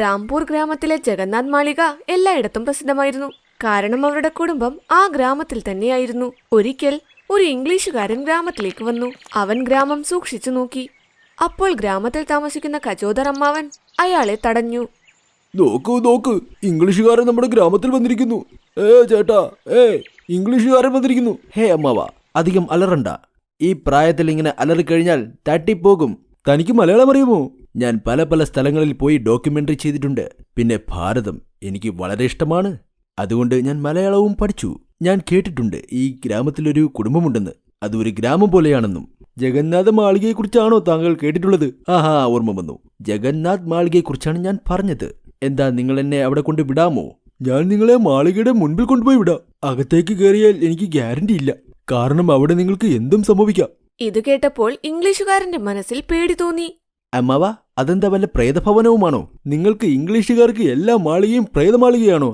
റാംപൂർ ഗ്രാമത്തിലെ ജഗന്നാഥ് മാളിക എല്ലായിടത്തും പ്രസിദ്ധമായിരുന്നു. കാരണം അവരുടെ കുടുംബം ആ ഗ്രാമത്തിൽ തന്നെയായിരുന്നു. ഒരിക്കൽ ഒരു ഇംഗ്ലീഷുകാരൻ ഗ്രാമത്തിലേക്ക് വന്നു. അവൻ ഗ്രാമം സൂക്ഷിച്ചു നോക്കി. അപ്പോൾ ഗ്രാമത്തിൽ താമസിക്കുന്ന കജോദർ അമ്മാവൻ അയാളെ തടഞ്ഞു. നോക്കൂ നോക്ക്, ഇംഗ്ലീഷുകാരൻ നമ്മുടെ ഗ്രാമത്തിൽ വന്നിരിക്കുന്നു. ചേട്ടാ, ഇംഗ്ലീഷുകാരൻ വന്നിരിക്കുന്നു. ഹേ അമ്മാവ, അധികം അലറണ്ട. ഈ പ്രായത്തിൽ ഇങ്ങനെ അലറിക്കഴിഞ്ഞാൽ തട്ടിപ്പോകും. തനിക്ക് മലയാളം അറിയുമോ? ഞാൻ പല പല സ്ഥലങ്ങളിൽ പോയി ഡോക്യുമെന്ററി ചെയ്തിട്ടുണ്ട്. പിന്നെ ഭാരതം എനിക്ക് വളരെ ഇഷ്ടമാണ്. അതുകൊണ്ട് ഞാൻ മലയാളവും പഠിച്ചു. ഞാൻ കേട്ടിട്ടുണ്ട് ഈ ഗ്രാമത്തിലൊരു കുടുംബമുണ്ടെന്ന്. അതൊരു ഗ്രാമം പോലെയാണെന്നും. ജഗന്നാഥ മാളികയെക്കുറിച്ചാണോ താങ്കൾ കേട്ടിട്ടുള്ളത്? ആഹാ, ഓർമ്മ വന്നു. ജഗന്നാഥ് മാളികയെക്കുറിച്ചാണ് ഞാൻ പറഞ്ഞത്. എന്താ, നിങ്ങൾ എന്നെ അവിടെ കൊണ്ട് വിടാമോ? ഞാൻ നിങ്ങളെ മാളികയുടെ മുൻപിൽ കൊണ്ടുപോയി വിടാം. അകത്തേക്ക് കയറിയാൽ എനിക്ക് ഗ്യാരണ്ടി ഇല്ല. കാരണം അവിടെ നിങ്ങൾക്ക് എന്തും സംഭവിക്കാം. ഇത് കേട്ടപ്പോൾ ഇംഗ്ലീഷുകാരന്റെ മനസ്സിൽ പേടി തോന്നി. അമ്മാവ, അതെന്താ വല്ല പ്രേതഭവനവുമാണോ? നിങ്ങൾക്ക് ഇംഗ്ലീഷുകാർക്ക് എല്ലാ മാളികയും പ്രേതമാളികയാണോ?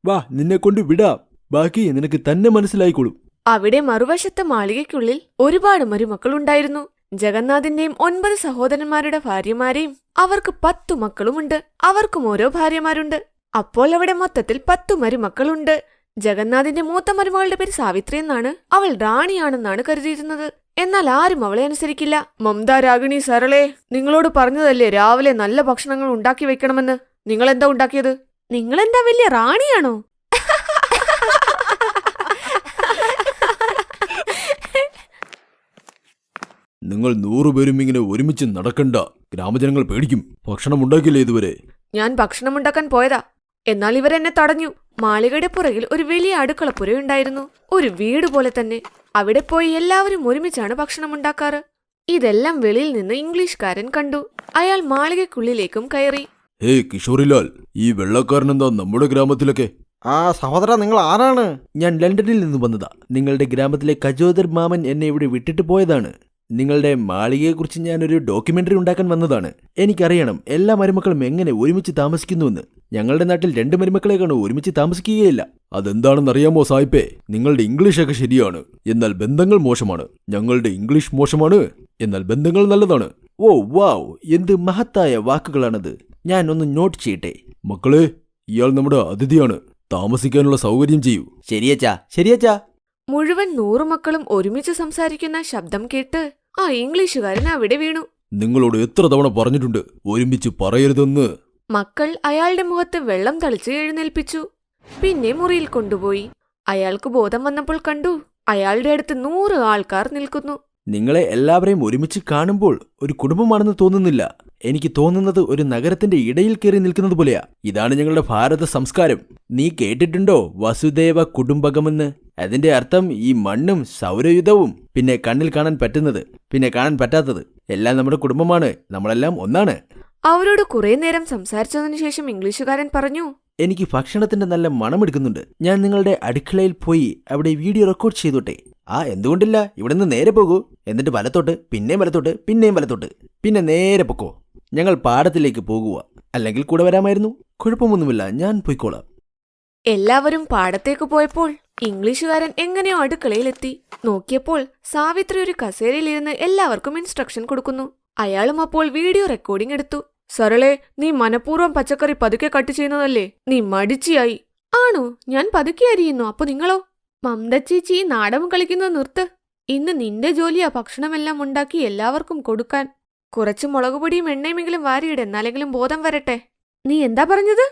വാ, നിന്നെ കൊണ്ട് വിടാം. ബാക്കി നിനക്ക് തന്നെ മനസ്സിലായിക്കോളും. അവിടെ മറുവശത്തെ മാളികയ്ക്കുള്ളിൽ ഒരുപാട് മരുമക്കൾ ഉണ്ടായിരുന്നു. ജഗന്നാഥിന്റെയും 9 സഹോദരന്മാരുടെ ഭാര്യമാരെയും അവർക്ക് 10 മക്കളുമുണ്ട്. അവർക്കും ഓരോ ഭാര്യമാരുണ്ട്. അപ്പോൾ അവിടെ മൊത്തത്തിൽ 10 മരുമക്കളുണ്ട്. ജഗന്നാഥിന്റെ മൂത്ത മരുമകളുടെ പേര് സാവിത്രി എന്നാണ്. അവൾ റാണിയാണെന്നാണ് കരുതിയിരുന്നത്. എന്നാൽ ആരും അവളെ അനുസരിക്കില്ല. മമത, രാഗിണി, സരളെ, നിങ്ങളോട് പറഞ്ഞതല്ലേ രാവിലെ നല്ല ഭക്ഷണങ്ങൾ ഉണ്ടാക്കി വെക്കണമെന്ന്. നിങ്ങളെന്താ ഉണ്ടാക്കിയത്? നിങ്ങളെന്താ വലിയ റാണിയാണോ? നിങ്ങൾ 100 പേരും ഇങ്ങനെ ഒരുമിച്ച് നടക്കണ്ട. ഗ്രാമജനങ്ങൾ പേടിക്കും. ഭക്ഷണം ഉണ്ടാക്കില്ലേ ഇതുവരെ? ഞാൻ ഭക്ഷണമുണ്ടാക്കാൻ പോയതാ. എന്നാൽ ഇവരെന്നെ തടഞ്ഞു. മാളികയുടെ പുറകിൽ ഒരു വലിയ അടുക്കളപ്പുരയുണ്ടായിരുന്നു. ഒരു വീട് പോലെ തന്നെ. അവിടെ പോയി എല്ലാവരും ഒരുമിച്ചാണ് ഭക്ഷണമുണ്ടാക്കാറ്. ഇതെല്ലാം വെളിയിൽ നിന്ന് ഇംഗ്ലീഷുകാരൻ കണ്ടു. അയാൾ മാളികയ്ക്കുള്ളിലേക്കും കയറി. കിഷോറിലാൽ, ഈ വെള്ളക്കാരനെന്താ നമ്മുടെ ഗ്രാമത്തിലൊക്കെ? സഹോദര, നിങ്ങൾ ആരാണ്? ഞാൻ ലണ്ടനിൽ നിന്ന് വന്നതാ. നിങ്ങളുടെ ഗ്രാമത്തിലെ കജോദർ മാമൻ എന്നെ ഇവിടെ വിട്ടിട്ട് പോയതാണ്. നിങ്ങളുടെ മാളികയെക്കുറിച്ച് ഞാനൊരു ഡോക്യുമെന്ററി ഉണ്ടാക്കാൻ വന്നതാണ്. എനിക്കറിയണം എല്ലാ മരുമക്കളും എങ്ങനെ ഒരുമിച്ച് താമസിക്കുന്നുവെന്ന്. ഞങ്ങളുടെ നാട്ടിൽ 2 മരുമക്കളെ കാണും ഒരുമിച്ച് താമസിക്കുകയില്ല. അതെന്താണെന്നറിയാമോ സായിപ്പേ? നിങ്ങളുടെ ഇംഗ്ലീഷൊക്കെ ശരിയാണ്, എന്നാൽ ബന്ധങ്ങൾ മോശമാണ്. ഞങ്ങളുടെ ഇംഗ്ലീഷ് മോശമാണ്, എന്നാൽ ബന്ധങ്ങൾ നല്ലതാണ്. ഓ വാവ്, എന്ത് മഹത്തായ വാക്കുകളാണത്. ഞാൻ ഒന്ന് നോട്ട് ചെയ്യട്ടെ. മക്കളെ, ഇയാൾ നമ്മുടെ അതിഥിയാണ്. താമസിക്കാനുള്ള സൗകര്യം ചെയ്യൂ. ശരിയച്ചാ, ശരിയച്ചാ. മുഴുവൻ 100 മക്കളും ഒരുമിച്ച് സംസാരിക്കുന്ന ശബ്ദം കേട്ട് ആ ഇംഗ്ലീഷുകാരൻ അവിടെ വീണു. നിങ്ങളോട് എത്ര തവണ പറഞ്ഞിട്ടുണ്ട് ഒരുമിച്ച് പറയരുതെന്ന്? മക്കൾ അയാളുടെ മുഖത്ത് വെള്ളം തളിച്ച് എഴുന്നേൽപ്പിച്ചു. പിന്നെ മുറിയിൽ കൊണ്ടുപോയി. അയാൾക്ക് ബോധം വന്നപ്പോൾ കണ്ടു അയാളുടെ അടുത്ത് 100 ആൾക്കാർ നിൽക്കുന്നു. നിങ്ങളെ എല്ലാവരെയും ഒരുമിച്ച് കാണുമ്പോൾ ഒരു കുടുംബമാണെന്ന് തോന്നുന്നില്ല. എനിക്ക് തോന്നുന്നത് ഒരു നഗരത്തിന്റെ ഇടയിൽ കയറി നിൽക്കുന്നത് പോലെയാ. ഇതാണ് ഞങ്ങളുടെ ഭാരത സംസ്കാരം. നീ കേട്ടിട്ടുണ്ടോ വസുദേവ കുടുംബകമെന്ന്? അതിന്റെ അർത്ഥം ഈ മണ്ണും സൗരയുധവും പിന്നെ കണ്ണിൽ കാണാൻ പറ്റുന്നത് പിന്നെ കാണാൻ പറ്റാത്തത് എല്ലാം നമ്മുടെ കുടുംബമാണ്. നമ്മളെല്ലാം ഒന്നാണ്. അവരോട് കുറെ നേരം സംസാരിച്ചതിനു ശേഷം ഇംഗ്ലീഷുകാരൻ പറഞ്ഞു, എനിക്ക് ഭക്ഷണത്തിന്റെ നല്ല മണമെടുക്കുന്നുണ്ട്. ഞാൻ നിങ്ങളുടെ അടുക്കളയിൽ പോയി അവിടെ വീഡിയോ റെക്കോർഡ് ചെയ്തോട്ടെ? എന്തുകൊണ്ടില്ല. ഇവിടെ നിന്ന് നേരെ പോകൂ. എന്നിട്ട് വലത്തോട്ട്, പിന്നെയും വലത്തോട്ട്, പിന്നെയും വലത്തോട്ട്, പിന്നെ നേരെ പൊക്കോ. ഞങ്ങൾ പാടത്തിലേക്ക് പോകുക. അല്ലെങ്കിൽ കൂടെ വരാമായിരുന്നു. കുഴപ്പമൊന്നുമില്ല, ഞാൻ പോയിക്കോളാം. എല്ലാവരും പാടത്തേക്ക് പോയപ്പോൾ ഇംഗ്ലീഷുകാരൻ എങ്ങനെയോ അടുക്കളയിലെത്തി. നോക്കിയപ്പോൾ സാവിത്രി ഒരു കസേരയിലിരുന്ന് എല്ലാവർക്കും ഇൻസ്ട്രക്ഷൻ കൊടുക്കുന്നു. അയാളും അപ്പോൾ വീഡിയോ റെക്കോർഡിംഗ് എടുത്തു. സരളെ, നീ മനഃപൂർവ്വം പച്ചക്കറി പതുക്കെ കട്ട് ചെയ്യുന്നതല്ലേ? നീ മടിച്ചിയായി. ആണോ? ഞാൻ പതുക്കെ അരിയുന്നു. അപ്പൊ നിങ്ങളോ? മമത ചേച്ചി, നാടകം കളിക്കുന്നത് നിർത്ത്. ഇന്ന് നിന്റെ ജോലിയാ ഭക്ഷണമെല്ലാം ഉണ്ടാക്കി എല്ലാവർക്കും കൊടുക്കാൻ. കുറച്ച് മുളകുപൊടിയും എണ്ണയുമെങ്കിലും വാരിയിട്, എന്നാലെങ്കിലും ബോധം വരട്ടെ. നീ എന്താ പറഞ്ഞത്?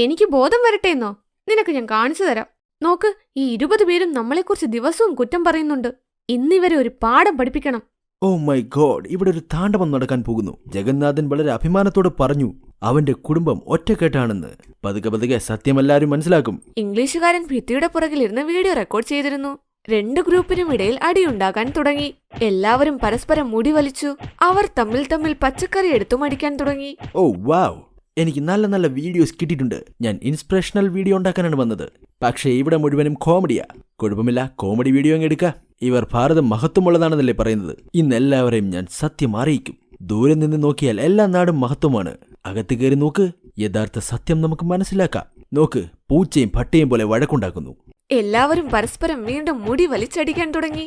എനിക്ക് ബോധം വരട്ടെ എന്നോ? നിനക്ക് ഞാൻ കാണിച്ചു തരാം. നോക്ക്, ഈ 20 പേരും നമ്മളെക്കുറിച്ച് ദിവസവും കുറ്റം പറയുന്നുണ്ട്. ഇന്നിവരെ ഒരു പാഠം പഠിപ്പിക്കണം. ഓ മൈ ഗോഡ്, ഇവിടെ ഒരു താണ്ഡവം നടക്കാൻ പോകുന്നു. ജഗന്നാഥൻ വളരെ അഭിമാനത്തോടെ പറഞ്ഞു അവന്റെ കുടുംബം ഒറ്റക്കെട്ടാണെന്ന്. പതുക്കെ പതുക്കെ സത്യമെല്ലാരും മനസ്സിലാക്കും. ഇംഗ്ലീഷുകാരൻ ഭിത്തിയുടെ പുറകിലിരുന്ന് വീഡിയോ റെക്കോർഡ് ചെയ്തിരുന്നു. 2 ഗ്രൂപ്പിനും ഇടയിൽ അടിയുണ്ടാകാൻ തുടങ്ങി. എല്ലാവരും പരസ്പരം മുടി വലിച്ചു. അവർ തമ്മിൽ പച്ചക്കറി എടുത്തു മടിക്കാൻ തുടങ്ങി. ഓ വാവ്, എനിക്ക് നല്ല നല്ല വീഡിയോസ് കിട്ടിയിട്ടുണ്ട്. ഞാൻ ഇൻസ്പിറേഷണൽ വീഡിയോ ഉണ്ടാക്കാനാണ് വന്നത്. പക്ഷേ ഇവിടെ മുഴുവനും കോമഡിയാ. കുഴപ്പമില്ല, കോമഡി വീഡിയോ അങ്ങ് എടുക്കാം. ഇവർ ഭാരതം മഹത്വമുള്ളതാണെന്നല്ലേ പറയുന്നത്. ഇന്നെല്ലാവരെയും ഞാൻ സത്യം അറിയിക്കും. ദൂരെ നിന്ന് നോക്കിയാൽ എല്ലാ നാടും മഹത്വമാണ്. അകത്ത് കയറി നോക്ക്, യഥാർത്ഥ സത്യം നമുക്ക് മനസ്സിലാക്കാം. നോക്ക്, പൂച്ചയും പട്ടിയും പോലെ വഴക്കുണ്ടാക്കുന്നു. എല്ലാവരും പരസ്പരം വീണ്ടും മുടി വലിച്ചടിക്കാൻ തുടങ്ങി.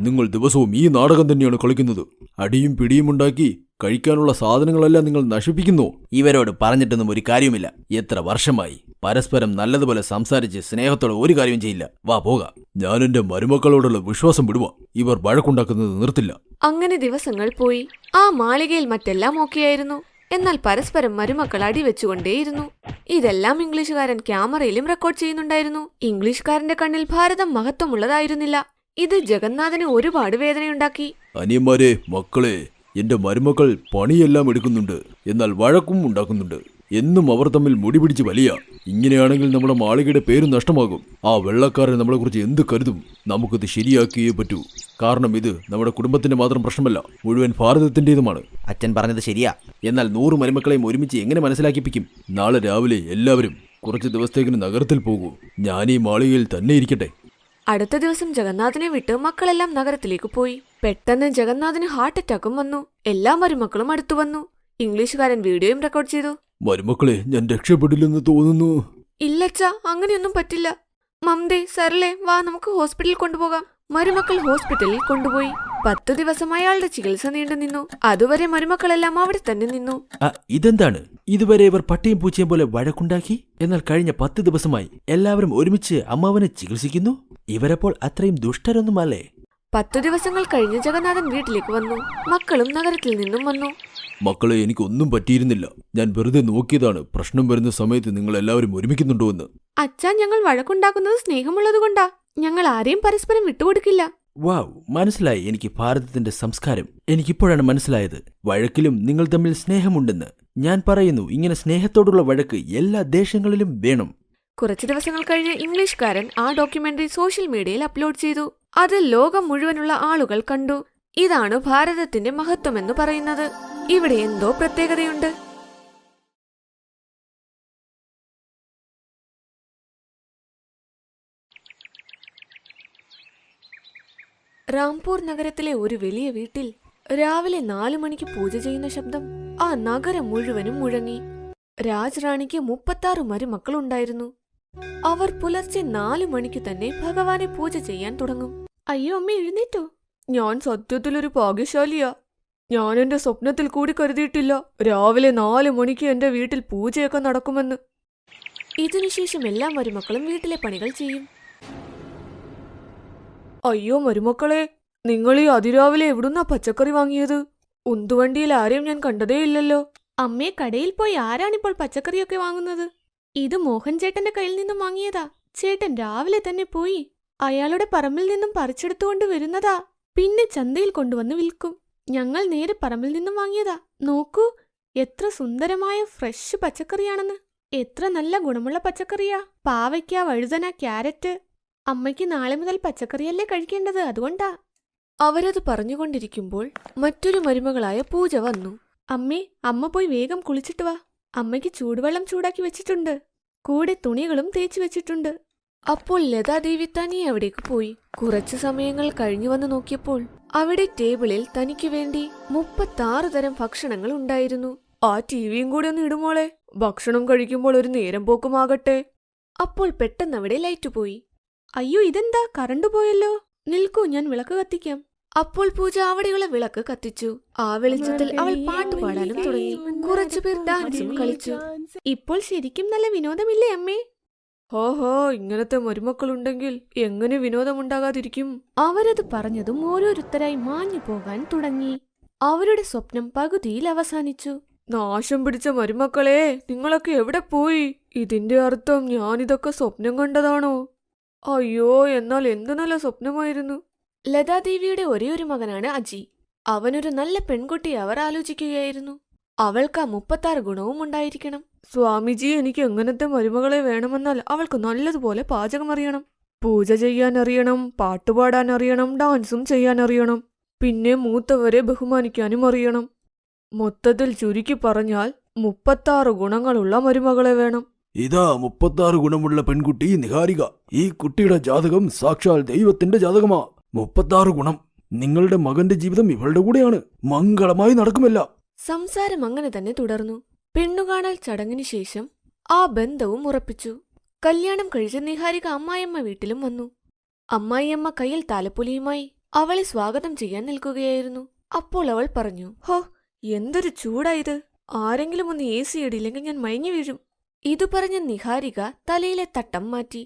നിങ്ങൾ ദിവസവും ഈ നാടകം തന്നെയാണ് കളിക്കുന്നത്. അടിയും പിടിയും ഉണ്ടാക്കി കഴിക്കാനുള്ള സാധനങ്ങളെല്ലാം നിങ്ങൾ നശിപ്പിക്കുന്നു. ഇവരോട് പറഞ്ഞിട്ടൊന്നും ഒരു കാര്യവുമില്ല. എത്ര വർഷമായി പരസ്പരം നല്ലതുപോലെ സംസാരിച്ച് സ്നേഹത്തോടെ ഒരു കാര്യവും ചെയ്യില്ല. വാ പോകാം. ഞാൻ എന്റെ മരുമക്കളോടുള്ള വിശ്വാസം വിടുവാ. ഇവർ വഴക്കുണ്ടാക്കുന്നത് നിർത്തില്ല. അങ്ങനെ ദിവസങ്ങൾ പോയി. ആ മാളികയിൽ മറ്റെല്ലാം ഓക്കെയായിരുന്നു. എന്നാൽ പരസ്പരം മരുമക്കൾ അടിവെച്ചുകൊണ്ടേയിരുന്നു. ഇതെല്ലാം ഇംഗ്ലീഷുകാരൻ ക്യാമറയിലും റെക്കോർഡ് ചെയ്യുന്നുണ്ടായിരുന്നു. ഇംഗ്ലീഷുകാരന്റെ കണ്ണിൽ ഭാരതം മഹത്വമുള്ളതായിരുന്നില്ല. ഇത് ജഗന്നാഥന് ഒരുപാട് വേദനയുണ്ടാക്കി. അനിയന്മാരെ, മക്കളെ, എന്റെ മരുമക്കൾ പണിയെല്ലാം എടുക്കുന്നുണ്ട്, എന്നാൽ വഴക്കും ഉണ്ടാക്കുന്നുണ്ട്. എന്നും അവർ തമ്മിൽ മുടി പിടിച്ച് വലിയ. ഇങ്ങനെയാണെങ്കിൽ നമ്മുടെ മാളികയുടെ പേര് നഷ്ടമാകും. ആ വെള്ളക്കാരൻ നമ്മളെക്കുറിച്ച് എന്ത് കരുതും? നമുക്കിത് ശരിയാക്കിയേ പറ്റൂ. കാരണം ഇത് നമ്മുടെ കുടുംബത്തിന്റെ മാത്രം പ്രശ്നമല്ല, മുഴുവൻ ഭാരതത്തിന്റേതുമാണ്. അച്ഛൻ പറഞ്ഞത് ശരിയാ. എന്നാൽ 100 മരുമക്കളെയും ഒരുമിച്ച് എങ്ങനെ മനസ്സിലാക്കിപ്പിക്കും? നാളെ രാവിലെ എല്ലാവരും കുറച്ച് ദിവസത്തേക്കിന് നഗരത്തിൽ പോകൂ. ഞാൻ ഈ മാളികയിൽ തന്നെ ഇരിക്കട്ടെ. അടുത്ത ദിവസം ജഗന്നാഥനെ വിട്ട് മക്കളെല്ലാം നഗരത്തിലേക്ക് പോയി. പെട്ടെന്ന് ജഗന്നാഥന് ഹാർട്ട് അറ്റാക്കും വന്നു. എല്ലാ മരുമക്കളും അടുത്തു വന്നു. ഇംഗ്ലീഷുകാരൻ വീഡിയോയും റെക്കോർഡ് ചെയ്തു. മരുമക്കളെ, ഞാൻ രക്ഷപ്പെടില്ലെന്ന് തോന്നുന്നു. ഇല്ലച്ചാ, അങ്ങനെയൊന്നും പറ്റില്ല. മംദേ, സരളെ, വാ, നമുക്ക് ഹോസ്പിറ്റലിൽ കൊണ്ടുപോകാം. മരുമക്കൾ ഹോസ്പിറ്റലിൽ കൊണ്ടുപോയി. 10 ദിവസം അയാളുടെ ചികിത്സ നീണ്ടു നിന്നു. അതുവരെ മരുമക്കളെല്ലാം അവിടെ തന്നെ നിന്നു. ഇതെന്താണ്? ഇതുവരെ ഇവർ പട്ടിയും പൂച്ചയും പോലെ വഴക്കുണ്ടാക്കി. എന്നാൽ കഴിഞ്ഞ 10 ദിവസമായി എല്ലാവരും ഒരുമിച്ച് അമ്മാവനെ ചികിത്സിക്കുന്നു. ഇവരപ്പോൾ അത്രയും ദുഷ്ടരൊന്നുമല്ലേ? 10 ദിവസങ്ങൾ കഴിഞ്ഞ് ജഗന്നാഥൻ വീട്ടിലേക്ക് വന്നു. മക്കളും നഗരത്തിൽ നിന്നും വന്നു. മക്കളെ, എനിക്കൊന്നും പറ്റിയിരുന്നില്ല. ഞാൻ വെറുതെ നോക്കിയതാണ് പ്രശ്നം വരുന്ന സമയത്ത് നിങ്ങൾ എല്ലാവരും ഒരുമിക്കുന്നുണ്ടോ എന്ന്. അച്ഛാ, ഞങ്ങൾ വഴക്കുണ്ടാക്കുന്നത് സ്നേഹമുള്ളതുകൊണ്ടാ. ഞങ്ങൾ ആരെയും പരസ്പരം വിട്ടുകൊടുക്കില്ല. വാവ്, മനസ്സിലായി എനിക്ക് ഭാരതത്തിന്റെ സംസ്കാരം. എനിക്കിപ്പോഴാണ് മനസ്സിലായത്. വഴക്കിലും നിങ്ങൾ തമ്മിൽ സ്നേഹമുണ്ടെന്ന്. ഞാൻ പറയുന്നു, ഇങ്ങനെ സ്നേഹത്തോടുള്ള വഴക്ക് എല്ലാ ദേശങ്ങളിലും വേണം. കുറച്ചു ദിവസങ്ങൾ കഴിഞ്ഞ് ഇംഗ്ലീഷുകാരൻ ആ ഡോക്യുമെന്ററി സോഷ്യൽ മീഡിയയിൽ അപ്ലോഡ് ചെയ്തു. അത് ലോകം മുഴുവനുള്ള ആളുകൾ കണ്ടു. ഇതാണ് ഭാരതത്തിന്റെ മഹത്വമെന്ന് പറയുന്നത്. ഇവിടെ എന്തോ പ്രത്യേകതയുണ്ട്. റാംപൂർ നഗരത്തിലെ ഒരു വലിയ വീട്ടിൽ രാവിലെ 4 മണിക്ക് പൂജ ചെയ്യുന്ന ശബ്ദം ആ നഗരം മുഴുവനും മുഴങ്ങി. രാജറാണിക്ക് 36 മരുമക്കളുണ്ടായിരുന്നു. അവർ പുലർച്ചെ 4 മണിക്ക് തന്നെ ഭഗവാനെ പൂജ ചെയ്യാൻ തുടങ്ങും. അയ്യോ അമ്മ, എഴുന്നേറ്റോ? ഞാൻ സത്യത്തിലൊരു ഭാഗ്യശാലിയാ. ഞാൻ എന്റെ സ്വപ്നത്തിൽ കൂടി കരുതിയിട്ടില്ല രാവിലെ 4 മണിക്ക് എന്റെ വീട്ടിൽ പൂജയൊക്കെ നടക്കുമെന്ന്. ഇതിനുശേഷം എല്ലാ മരുമക്കളും വീട്ടിലെ പണികൾ ചെയ്യും. അയ്യോ മരുമക്കളെ, നിങ്ങൾ ഈ അതിരാവിലെ എവിടുന്നാ പച്ചക്കറി വാങ്ങിയത്? ഉന്തുവണ്ടിയിൽ ആരെയും ഞാൻ കണ്ടതേയില്ലല്ലോ. അമ്മേ, കടയിൽ പോയി ആരാണിപ്പോൾ പച്ചക്കറിയൊക്കെ വാങ്ങുന്നത്? ഇത് മോഹൻ ചേട്ടന്റെ കയ്യിൽ നിന്നും വാങ്ങിയതാ. ചേട്ടൻ രാവിലെ തന്നെ പോയി അയാളുടെ പറമ്പിൽ നിന്നും പറിച്ചെടുത്തുകൊണ്ട് വരുന്നതാ. പിന്നെ ചന്തയിൽ കൊണ്ടുവന്ന് വിൽക്കും. ഞങ്ങൾ നേരെ പറമ്പിൽ നിന്നും വാങ്ങിയതാ. നോക്കൂ, എത്ര സുന്ദരമായ ഫ്രഷ് പച്ചക്കറിയാണെന്ന്. എത്ര നല്ല ഗുണമുള്ള പച്ചക്കറിയാ. പാവയ്ക്ക, വഴുതന, ക്യാരറ്റ്. അമ്മയ്ക്ക് നാളെ മുതൽ പച്ചക്കറിയല്ലേ കഴിക്കേണ്ടത്, അതുകൊണ്ടാ. അവരത് പറഞ്ഞുകൊണ്ടിരിക്കുമ്പോൾ മറ്റൊരു മരുമകളായ പൂജ വന്നു. അമ്മേ, അമ്മ പോയി വേഗം കുളിച്ചിട്ട് വാ. അമ്മയ്ക്ക് ചൂടുവെള്ളം ചൂടാക്കി വെച്ചിട്ടുണ്ട്. കൂടെ തുണികളും തേച്ചു വെച്ചിട്ടുണ്ട്. അപ്പോൾ ലതാദേവി തനിയെ അവിടേക്ക് പോയി. കുറച്ചു സമയങ്ങൾ കഴിഞ്ഞു വന്ന് നോക്കിയപ്പോൾ അവിടെ ടേബിളിൽ തനിക്ക് വേണ്ടി 36 തരം ഭക്ഷണങ്ങൾ ഉണ്ടായിരുന്നു. ആ ടിവിയും കൂടെ ഒന്ന് ഇടുമോളെ. ഭക്ഷണം കഴിക്കുമ്പോൾ ഒരു നേരം പോക്കുമാകട്ടെ. അപ്പോൾ പെട്ടെന്ന് അവിടെ ലൈറ്റ് പോയി. അയ്യോ, ഇതെന്താ, കറണ്ട് പോയല്ലോ. നിൽക്കൂ, ഞാൻ വിളക്ക് കത്തിക്കാം. അപ്പോൾ പൂജ അവിടെയുള്ള വിളക്ക് കത്തിച്ചു. ആ വെളിച്ചത്തിൽ അവൾ പാട്ട് പാടാനും തുടങ്ങി. കുറച്ചുപേർ ഡാൻസും കളിച്ചു. ഇപ്പോൾ ശരിക്കും നല്ല വിനോദമില്ലേ അമ്മേ? ഹോഹോ, ഇങ്ങനത്തെ മരുമക്കളുണ്ടെങ്കിൽ എങ്ങനെ വിനോദമുണ്ടാകാതിരിക്കും? അവരത് പറഞ്ഞതും ഓരോരുത്തരായി മാഞ്ഞു പോകാൻ തുടങ്ങി. അവരുടെ സ്വപ്നം പകുതിയിൽ അവസാനിച്ചു. നാശം പിടിച്ച മരുമക്കളെ, നിങ്ങളൊക്കെ എവിടെ പോയി? ഇതിന്റെ അർത്ഥം ഞാനിതൊക്കെ സ്വപ്നം കണ്ടതാണോ? അയ്യോ, എന്നാൽ എന്ത് നല്ല സ്വപ്നമായിരുന്നു. ലതാദേവിയുടെ ഒരേയൊരു മകനാണ് അജി. അവനൊരു നല്ല പെൺകുട്ടിയെ അവർ ആലോചിക്കുകയായിരുന്നു. അവൾക്ക് ആ 36 ഗുണവും ഉണ്ടായിരിക്കണം. സ്വാമിജി, എനിക്ക് എങ്ങനത്തെ മരുമകളെ വേണമെന്നാൽ അവൾക്ക് നല്ലതുപോലെ പാചകം അറിയണം, പൂജ ചെയ്യാൻ അറിയണം, പാട്ടുപാടാൻ അറിയണം, ഡാൻസും ചെയ്യാൻ അറിയണം. പിന്നെ മൂത്തവരെ ബഹുമാനിക്കാനും അറിയണം. മൊത്തത്തിൽ ചുരുക്കി പറഞ്ഞാൽ 36 ഗുണങ്ങളുള്ള മരുമകളെ വേണം. ഇതാ 36 ഗുണമുള്ള പെൺകുട്ടി നിഹാരിക. ഈ കുട്ടിയുടെ ജാതകം സാക്ഷാൽ ദൈവത്തിന്റെ ജാതകമാ. 36 ഗുണം. നിങ്ങളുടെ മകന്റെ ജീവിതം ഇവളുടെ കൂടെയാണ്. മംഗളമായി നടക്കുമല്ല. സംസാരം അങ്ങനെ തന്നെ തുടർന്നു. പെണ്ണുകാണൽ ചടങ്ങിനു ശേഷം ആ ബന്ധവും ഉറപ്പിച്ചു. കല്യാണം കഴിച്ച നിഹാരിക അമ്മായിയമ്മ വീട്ടിലും വന്നു. അമ്മായിയമ്മ കയ്യിൽ താലപ്പൊലിയുമായി അവളെ സ്വാഗതം ചെയ്യാൻ നിൽക്കുകയായിരുന്നു. അപ്പോൾ അവൾ പറഞ്ഞു, ഹോ, എന്തൊരു ചൂടായത്! ആരെങ്കിലും ഒന്ന് AC ഇടില്ലെങ്കിൽ ഞാൻ മയങ്ങി വീഴും. ഇതു പറഞ്ഞ നിഹാരിക തലയിലെ തട്ടം മാറ്റി.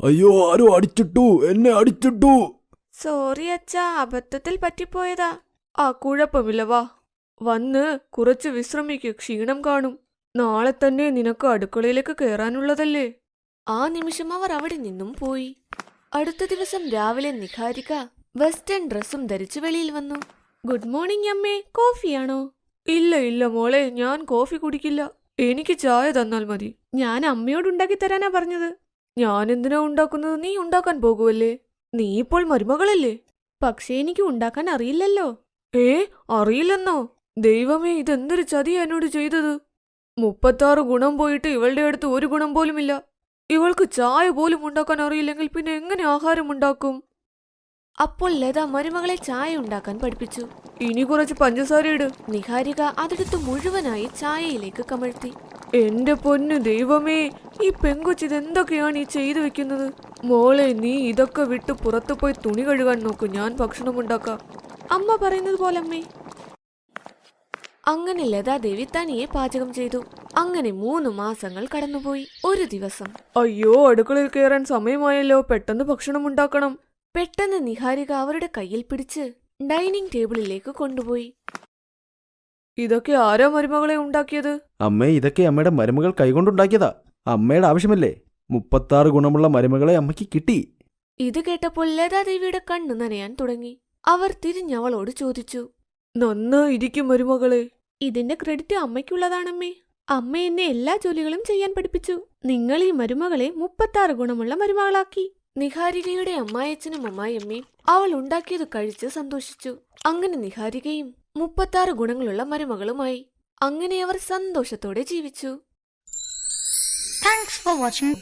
അയ്യോ, ആരോ അടിച്ചിട്ടു, എന്നെ അടിച്ചിട്ടു. സോറി അച്ഛാ, അബദ്ധത്തിൽ പറ്റിപ്പോയതാ. ആ, കുഴപ്പമില്ല, വാ. വന്ന് കുറച്ച് വിശ്രമിക്ക്, ക്ഷീണം കാണും. നാളെ തന്നെ നിനക്ക് അടുക്കളയിലേക്ക് കയറാനുള്ളതല്ലേ. ആ നിമിഷം അവർ അവിടെ നിന്നും പോയി. അടുത്ത ദിവസം രാവിലെ നിഹാരിക വെസ്റ്റേൺ ഡ്രസ്സും ധരിച്ച് വെളിയിൽ വന്നു. ഗുഡ് മോർണിംഗ് അമ്മേ, കോഫിയാണോ? ഇല്ല ഇല്ല മോളെ, ഞാൻ കോഫി കുടിക്കില്ല. എനിക്ക് ചായ തന്നാൽ മതി. ഞാൻ അമ്മയോട് ഉണ്ടാക്കി തരാനാ പറഞ്ഞത്. ഞാൻ എന്തിനാ ഉണ്ടാക്കുന്നത്? നീ ഉണ്ടാക്കാൻ പോകുമല്ലേ? നീ ഇപ്പോൾ മരുമകളല്ലേ? പക്ഷേ എനിക്ക് ഉണ്ടാക്കാൻ അറിയില്ലല്ലോ. അറിയില്ലെന്നോ? ദൈവമേ, ഇതെന്തൊരു ചതിയാ എന്നോട് ചെയ്തത്. 36 ഗുണം പോയിട്ട് ഇവളുടെ അടുത്ത് ഒരു ഗുണം പോലുമില്ല. ഇവൾക്ക് ചായ പോലും ഉണ്ടാക്കാൻ അറിയില്ലെങ്കിൽ പിന്നെ എങ്ങനെ ആഹാരം ഉണ്ടാക്കും? അപ്പോൾ ലത മരുമകളെ ചായ ഉണ്ടാക്കാൻ പഠിപ്പിച്ചു. ഇനി കുറച്ച് പഞ്ചസാര ഇട്. നിഹാരിക അതെടുത്ത് മുഴുവനായി ചായയിലേക്ക് കമഴ്ത്തി. എന്റെ പൊന്നു ദൈവമേ, ഈ പെങ്കൊച്ചിതെന്തൊക്കെയാണ് ഈ ചെയ്തു വെക്കുന്നത്? മോളെ, നീ ഇതൊക്കെ വിട്ട് പുറത്തു പോയി തുണി കഴുകാൻ നോക്കൂ, ഞാൻ ഭക്ഷണം ഉണ്ടാക്കാം. അമ്മ പറയുന്നത് പോലെ അമ്മേ. അങ്ങനെ ലതാദേവി തനിയെ പാചകം ചെയ്തു. അങ്ങനെ 3 മാസങ്ങൾ കടന്നുപോയി. ഒരു ദിവസം, അയ്യോ, അടുക്കളയിൽ കയറാൻ സമയമായല്ലോ, പെട്ടെന്ന് ഭക്ഷണം ഉണ്ടാക്കണം. പെട്ടെന്ന് നിഹാരിക അവരുടെ കയ്യിൽ പിടിച്ച് ഡൈനിങ് ടേബിളിലേക്ക് കൊണ്ടുപോയി. ഇതൊക്കെ ആരാ മരുമകളെ ഉണ്ടാക്കിയത്? അമ്മേ, ഇതൊക്കെ അമ്മയുടെ മരുമകൾ കൈകൊണ്ടുണ്ടാക്കിയതാ. അമ്മയുടെ ആവശ്യമല്ലേ? 36 ഗുണമുള്ള മരുമകളെ അമ്മയ്ക്ക് കിട്ടി. ഇത് കേട്ടപ്പോൾ ലതാദേവിയുടെ കണ്ണു നനയാൻ തുടങ്ങി. അവർ തിരിഞ്ഞവളോട് ചോദിച്ചു, നന്നായിരിക്കും മരുമകളെ. ഇതിന്റെ ക്രെഡിറ്റ് അമ്മയ്ക്കുള്ളതാണമ്മേ. അമ്മ എന്നെ എല്ലാ ജോലികളും ചെയ്യാൻ പഠിപ്പിച്ചു. നിങ്ങൾ ഈ മരുമകളെ 36 ഗുണമുള്ള മരുമകളാക്കി. നിഹാരികയുടെ അമ്മായച്ചനും അമ്മായിയമ്മയും അവൾ ഉണ്ടാക്കിയത് കഴിച്ച് സന്തോഷിച്ചു. അങ്ങനെ നിഹാരികയും 36 ഗുണങ്ങളുള്ള മരുമകളുമായി. അങ്ങനെ അവർ സന്തോഷത്തോടെ ജീവിച്ചു. Thanks for watching.